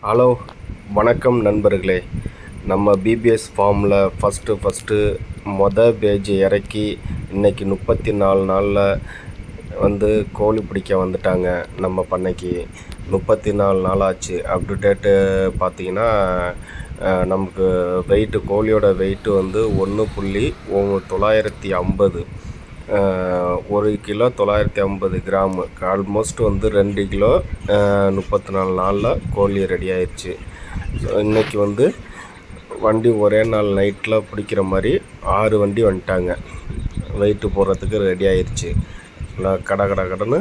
Hello, வணக்கம் நண்பர்களே. நம்ம பிபிஎஸ் ஃபார்மில் ஃபஸ்ட்டு பேஜ் இறக்கி இன்றைக்கி 34 நாளில் கோழி பிடிக்க வந்துட்டாங்க. நம்ம பண்ணைக்கு 34 நாள் ஆச்சு. அப் டு டேட்டு பார்த்திங்கன்னா நமக்கு வெயிட்டு, கோழியோட weight 1.950, 1 kilo 950 gram, almost 2 kilo 34 நாளில் கோழி ரெடி ஆயிடுச்சு. இன்றைக்கி வண்டி ஒரே நாள் நைட்டில் பிடிக்கிற மாதிரி 6 வண்டி வந்துட்டாங்க. வெயிட்டு போடுறதுக்கு ரெடி ஆயிடுச்சு. கடன்னு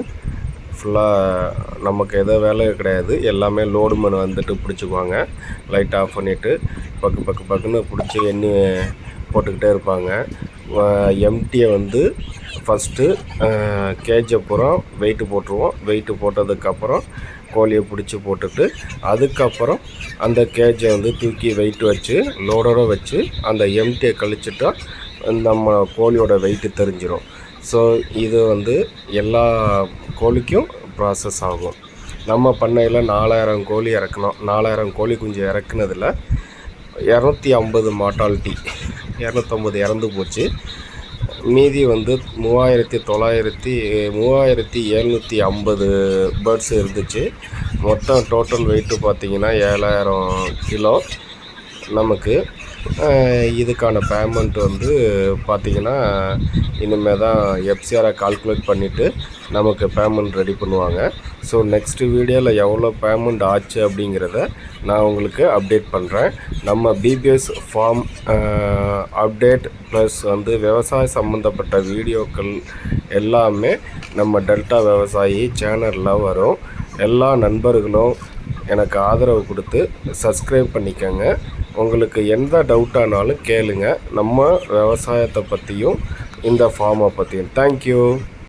ஃபுல்லாக நமக்கு எதோ வேலை கிடையாது. எல்லாமே லோடு மேன் பிடிச்சிக்குவாங்க. லைட் ஆஃப் பண்ணிவிட்டு பக்குன்னு பிடிச்சி எண்ணி போட்டுக்கிட்டே இருப்பாங்க. எம்டியை ஃபஸ்ட்டு கேஜை பூரா வெயிட்டு போட்டுருவோம். வெயிட்டு போட்டதுக்கப்புறம் கோழியை பிடிச்சி போட்டுட்டு, அதுக்கப்புறம் அந்த கேஜை தூக்கி வெயிட்டு வச்சு லோடோடு வச்சு அந்த எம்டியை கழிச்சிட்டா நம்ம கோழியோட வெயிட்டு தெரிஞ்சிடும். ஸோ இது எல்லா கோழிக்கும் ப்ராசஸ் ஆகும். நம்ம பண்ணையில் 4000 கோழி இறக்கணும். 4000 கோழி குஞ்சு இறக்குனதில் 250 மார்ட்டாலிட்டி, 250 இறந்து போச்சு. மீதி 3750 பேர்ட்ஸ் இருந்துச்சு. மொத்தம் டோட்டல் வெயிட்டு பார்த்திங்கன்னா 7000 கிலோ. நமக்கு இதுக்கான பேமெண்ட் பார்த்திங்கன்னா இனிமேல் தான் எஃப்சிஆரை கால்குலேட் பண்ணிவிட்டு நமக்கு பேமெண்ட் ரெடி பண்ணுவாங்க. ஸோ நெக்ஸ்ட் வீடியோவில் எவ்வளோ பேமெண்ட் ஆச்சு அப்படிங்கிறத நான் உங்களுக்கு அப்டேட் பண்ணுறேன். நம்ம பிபிஎஸ் ஃபார்ம் அப்டேட் ப்ளஸ் விவசாய சம்மந்தப்பட்ட வீடியோக்கள் எல்லாமே நம்ம டெல்டா விவசாயி சேனலில் வரும். எல்லா நண்பர்களும் எனக்கு ஆதரவு கொடுத்து சப்ஸ்கிரைப் பண்ணிக்கோங்க. உங்களுக்கு எந்த டவுட்டானாலும் கேளுங்க. நம்ம விவசாயத்தை பற்றியும் இந்த ஃபார்மை பற்றியும். தேங்க்யூ.